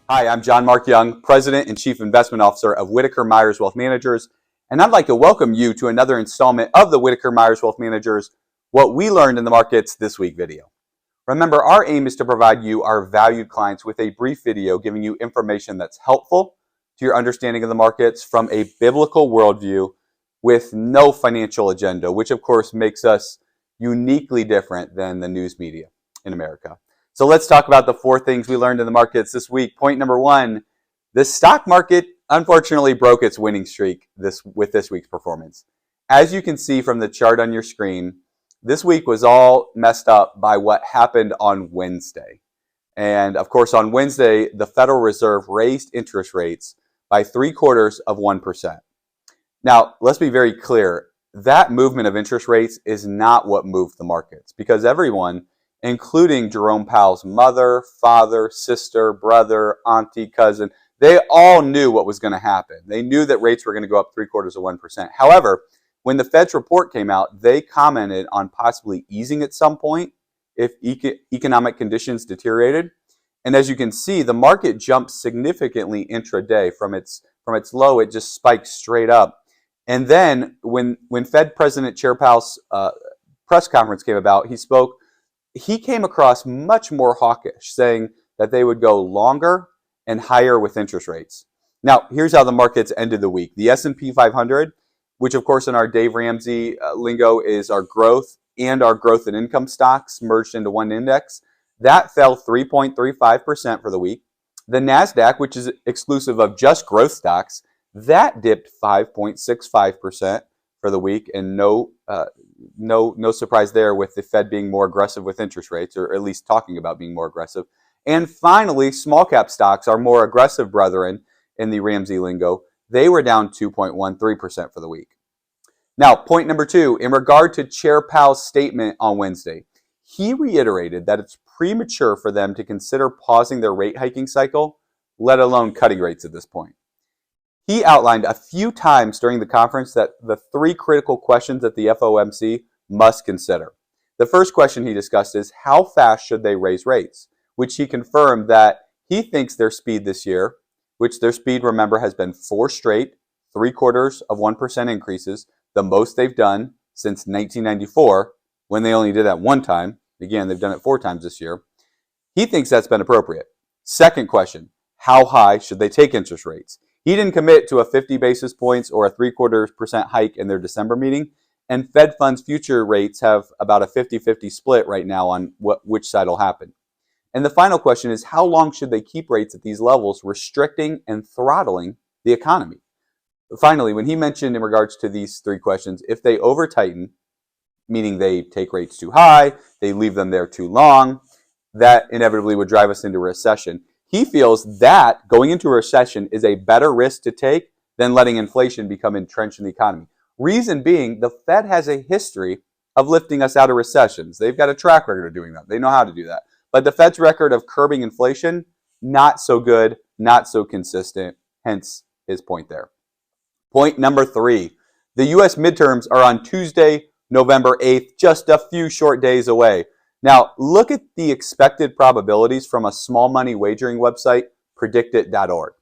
Hi, I'm John Mark Young, President and Chief Investment Officer of Whitaker-Myers Wealth Managers, and I'd like to welcome you to another installment of the Whitaker-Myers Wealth Managers What We Learned in the Markets This Week video. Remember, our aim is to provide you, our valued clients, with a brief video giving you information that's helpful to your understanding of the markets from a biblical worldview with no financial agenda, which of course makes us uniquely different than the news media in America. So let's talk about the four things we learned in the markets this week. Point number one, the stock market unfortunately broke its winning streak with this week's performance. As you can see from the chart on your screen, this week was all messed up by what happened on Wednesday. And of course, on Wednesday, the Federal Reserve raised interest rates by 0.75%. Now, let's be very clear. That movement of interest rates is not what moved the markets, because everyone, including Jerome Powell's mother, father, sister, brother, auntie, cousin, they all knew what was going to happen. They knew that rates were going to go up 0.75%. However, when the Fed's report came out, they commented on possibly easing at some point if economic conditions deteriorated. And as you can see, the market jumped significantly intraday. From its low, it just spiked straight up. And then when Fed President Chair Powell's press conference came about, he came across much more hawkish, saying that they would go longer and higher with interest rates. Now, here's how the markets ended the week. The S&P 500, which of course in our Dave Ramsey lingo is our growth and our growth and income stocks merged into one index, that fell 3.35% for the week. The NASDAQ, which is exclusive of just growth stocks, that dipped 5.65% for the week, and no surprise there with the Fed being more aggressive with interest rates, or at least talking about being more aggressive. And finally, small cap stocks, our more aggressive brethren in the Ramsey lingo, they were down 2.13% for the week. Now, point number two, in regard to Chair Powell's statement on Wednesday, he reiterated that it's premature for them to consider pausing their rate hiking cycle, let alone cutting rates at this point. He outlined a few times during the conference that the three critical questions that the FOMC must consider. The first question he discussed is how fast should they raise rates, which he confirmed that he thinks their speed this year, which their speed, remember, has been 4 straight 0.75% increases, the most they've done since 1994, when they only did that one time. Again, they've done it 4 times this year. He thinks that's been appropriate. Second question, how high should they take interest rates? He didn't commit to a 50 basis points or a 0.75% hike in their December meeting, and Fed funds future rates have about a 50-50 split right now on which side will happen. And the final question is, how long should they keep rates at these levels, restricting and throttling the economy? Finally, when he mentioned in regards to these 3 questions, if they over-tighten, meaning they take rates too high, they leave them there too long, that inevitably would drive us into a recession. He feels that going into a recession is a better risk to take than letting inflation become entrenched in the economy. Reason being, the Fed has a history of lifting us out of recessions. They've got a track record of doing that. They know how to do that. But the Fed's record of curbing inflation, not so good, not so consistent, hence his point there. Point number 3, the U.S. midterms are on Tuesday, November 8th, just a few short days away. Now, look at the expected probabilities from a small money wagering website, predictit.org.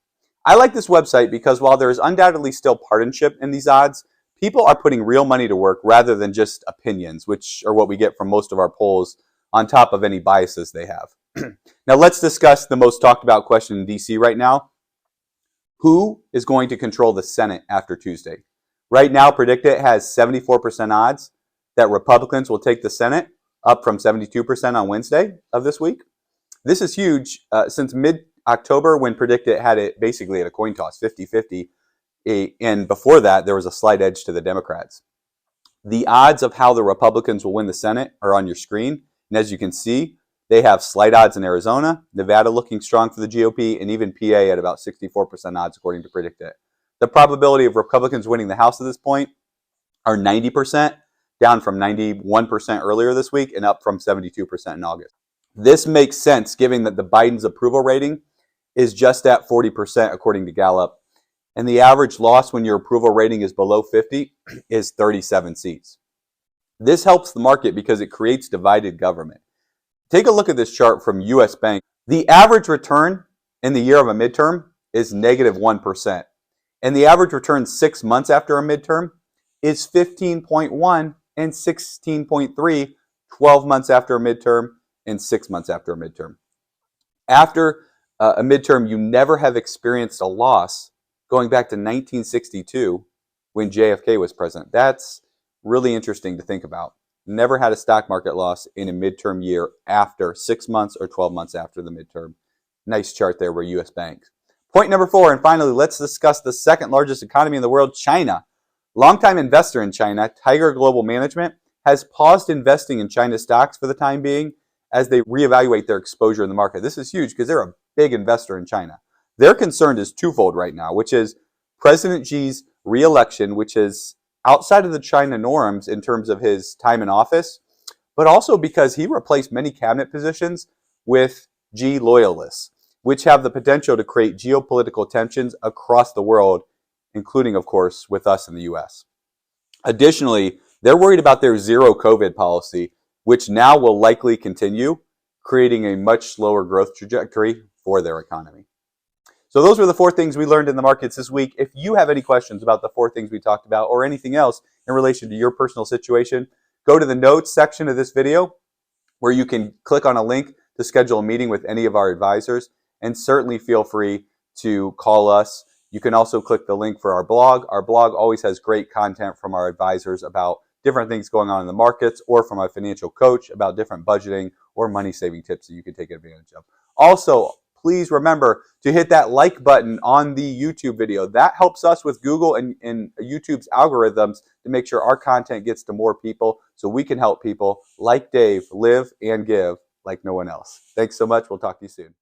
I like this website because while there is undoubtedly still partisanship in these odds, people are putting real money to work rather than just opinions, which are what we get from most of our polls, on top of any biases they have. Now, let's discuss the most talked about question in D.C. right now. Who is going to control the Senate after Tuesday? Right now, PredictIt has 74% odds that Republicans will take the Senate, up from 72% on Wednesday of this week. This is huge since mid-October, when PredictIt had it basically at a coin toss, 50-50. And before that, there was a slight edge to the Democrats. The odds of how the Republicans will win the Senate are on your screen. And as you can see, they have slight odds in Arizona, Nevada looking strong for the GOP, and even PA at about 64% odds according to PredictIt. The probability of Republicans winning the House at this point are 90%, down from 91% earlier this week and up from 72% in August. This makes sense given that the Biden's approval rating is just at 40% according to Gallup, and the average loss when your approval rating is below 50 is 37 seats. This helps the market because it creates divided government. Take a look at this chart from US Bank. The average return in the year of a midterm is -1%. And the average return 6 months after a midterm is 15.1 and 16.3 12 months after a midterm and 6 months after a midterm. After a midterm, you never have experienced a loss going back to 1962 when JFK was president. That's really interesting to think about. Never had a stock market loss in a midterm year after 6 months or 12 months after the midterm. Nice chart there were U.S. banks. Point number 4, and finally, let's discuss the second largest economy in the world, China. Longtime investor in China, Tiger Global Management, has paused investing in China stocks for the time being as they reevaluate their exposure in the market. This is huge because they're a big investor in China. Their concern is twofold right now, which is President Xi's re-election, which is outside of the China norms in terms of his time in office, but also because he replaced many cabinet positions with Xi loyalists, which have the potential to create geopolitical tensions across the world, including, of course, with us in the U.S. Additionally, they're worried about their zero COVID policy, which now will likely continue, creating a much slower growth trajectory for their economy. So those were the 4 things we learned in the markets this week. If you have any questions about the 4 things we talked about or anything else in relation to your personal situation, go to the notes section of this video where you can click on a link to schedule a meeting with any of our advisors, and certainly feel free to call us. You can also click the link for our blog. Our blog always has great content from our advisors about different things going on in the markets, or from a financial coach about different budgeting or money saving tips that you can take advantage of. Also, please remember to hit that like button on the YouTube video. That helps us with Google and YouTube's algorithms to make sure our content gets to more people so we can help people like Dave live and give like no one else. Thanks so much. We'll talk to you soon.